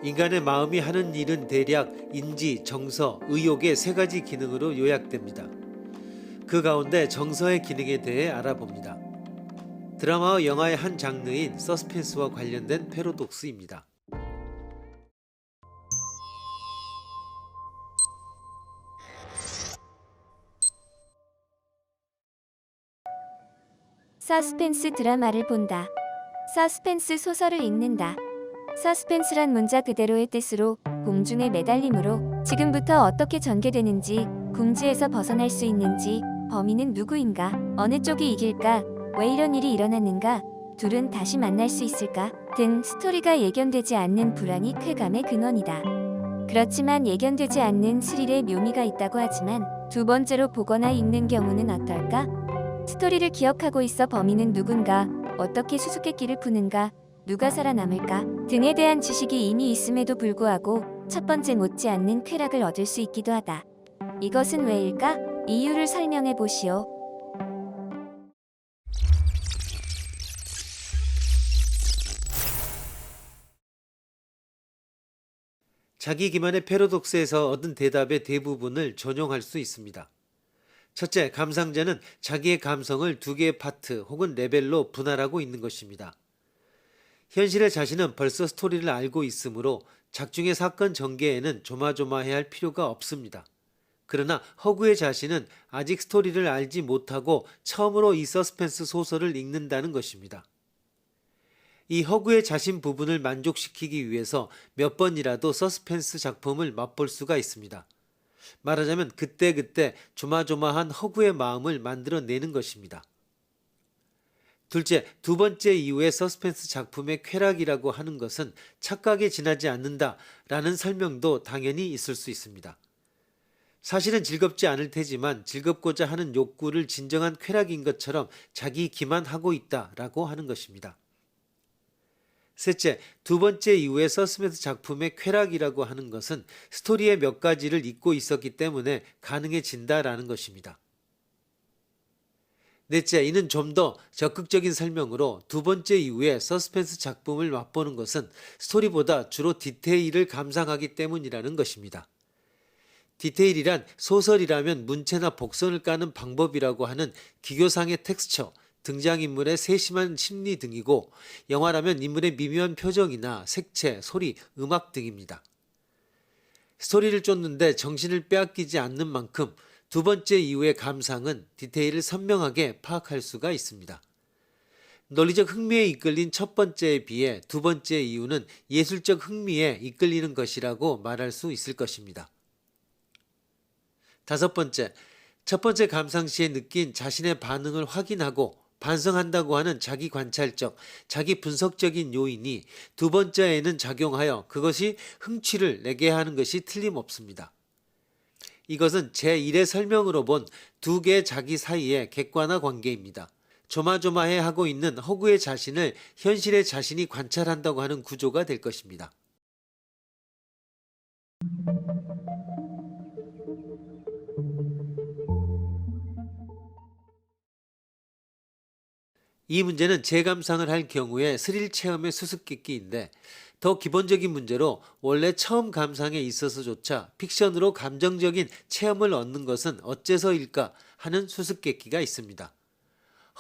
인간의 마음이 하는 일은 대략 인지, 정서, 의욕의 세 가지 기능으로 요약됩니다. 그 가운데 정서의 기능에 대해 알아봅니다. 드라마와 영화의 한 장르인 서스펜스와 관련된 패러독스입니다. 서스펜스 드라마를 본다. 서스펜스 소설을 읽는다. 서스펜스란 문자 그대로의 뜻으로 공중에 매달림으로 지금부터 어떻게 전개되는지, 궁지에서 벗어날 수 있는지, 범인은 누구인가, 어느 쪽이 이길까, 왜 이런 일이 일어났는가, 둘은 다시 만날 수 있을까 등 스토리가 예견되지 않는 불안이 쾌감의 근원이다. 그렇지만 예견되지 않는 스릴의 묘미가 있다고 하지만 두 번째로 보거나 읽는 경우는 어떨까? 스토리를 기억하고 있어 범인은 누군가, 어떻게 수수께끼를 푸는가, 누가 살아남을까 등에 대한 지식이 이미 있음에도 불구하고 첫 번째 못지않는 쾌락을 얻을 수 있기도 하다. 이것은 왜일까? 이유를 설명해 보시오. 자기 기만의 패러독스에서 얻은 대답의 대부분을 전용할 수 있습니다. 첫째, 감상자는 자기의 감성을 두 개의 파트 혹은 레벨로 분할하고 있는 것입니다. 현실의 자신은 벌써 스토리를 알고 있으므로 작중의 사건 전개에는 조마조마해야 할 필요가 없습니다. 그러나 허구의 자신은 아직 스토리를 알지 못하고 처음으로 이 서스펜스 소설을 읽는다는 것입니다. 이 허구의 자신 부분을 만족시키기 위해서 몇 번이라도 서스펜스 작품을 맛볼 수가 있습니다. 말하자면 그때그때 조마조마한 허구의 마음을 만들어내는 것입니다. 둘째, 두 번째 이유의 서스펜스 작품의 쾌락이라고 하는 것은 착각에 지나지 않는다라는 설명도 당연히 있을 수 있습니다. 사실은 즐겁지 않을 테지만 즐겁고자 하는 욕구를 진정한 쾌락인 것처럼 자기 기만하고 있다라고 하는 것입니다. 셋째, 두 번째 이후의 서스펜스 작품의 쾌락이라고 하는 것은 스토리의 몇 가지를 잊고 있었기 때문에 가능해진다라는 것입니다. 넷째, 이는 좀 더 적극적인 설명으로 두 번째 이후의 서스펜스 작품을 맛보는 것은 스토리보다 주로 디테일을 감상하기 때문이라는 것입니다. 디테일이란 소설이라면 문체나 복선을 까는 방법이라고 하는 기교상의 텍스처, 등장인물의 세심한 심리 등이고 영화라면 인물의 미묘한 표정이나 색채, 소리, 음악 등입니다. 스토리를 쫓는데 정신을 빼앗기지 않는 만큼 두 번째 이후의 감상은 디테일을 선명하게 파악할 수가 있습니다. 논리적 흥미에 이끌린 첫 번째에 비해 두 번째 이유는 예술적 흥미에 이끌리는 것이라고 말할 수 있을 것입니다. 다섯 번째, 첫 번째 감상 시에 느낀 자신의 반응을 확인하고 반성한다고 하는 자기 관찰적, 자기 분석적인 요인이 두 번째에는 작용하여 그것이 흥취를 내게 하는 것이 틀림없습니다. 이것은 제1의 설명으로 본 두 개의 자기 사이의 객관화 관계입니다. 조마조마해 하고 있는 허구의 자신을 현실의 자신이 관찰한다고 하는 구조가 될 것입니다. 이 문제는 재감상을 할 경우에 스릴 체험의 수수께끼인데 더 기본적인 문제로 원래 처음 감상에 있어서조차 픽션으로 감정적인 체험을 얻는 것은 어째서일까 하는 수수께끼가 있습니다.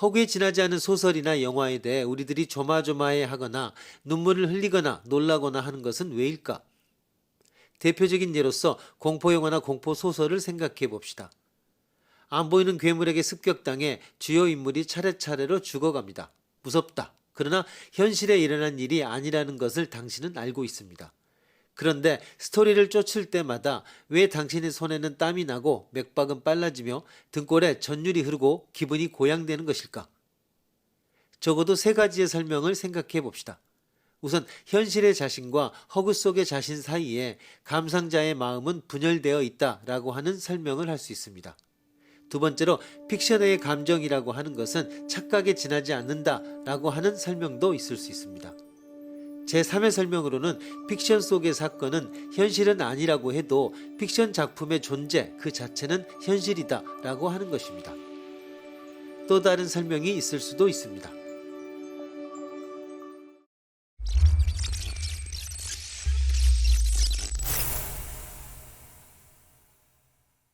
허구에 지나지 않은 소설이나 영화에 대해 우리들이 조마조마해 하거나 눈물을 흘리거나 놀라거나 하는 것은 왜일까? 대표적인 예로서 공포영화나 공포소설을 생각해 봅시다. 안 보이는 괴물에게 습격당해 주요 인물이 차례차례로 죽어갑니다. 무섭다. 그러나 현실에 일어난 일이 아니라는 것을 당신은 알고 있습니다. 그런데 스토리를 쫓을 때마다 왜 당신의 손에는 땀이 나고 맥박은 빨라지며 등골에 전율이 흐르고 기분이 고양되는 것일까? 적어도 세 가지의 설명을 생각해 봅시다. 우선 현실의 자신과 허구 속의 자신 사이에 감상자의 마음은 분열되어 있다라고 하는 설명을 할 수 있습니다. 두 번째로 픽션의 감정이라고 하는 것은 착각에 지나지 않는다라고 하는 설명도 있을 수 있습니다. 제3의 설명으로는 픽션 속의 사건은 현실은 아니라고 해도 픽션 작품의 존재 그 자체는 현실이다라고 하는 것입니다. 또 다른 설명이 있을 수도 있습니다.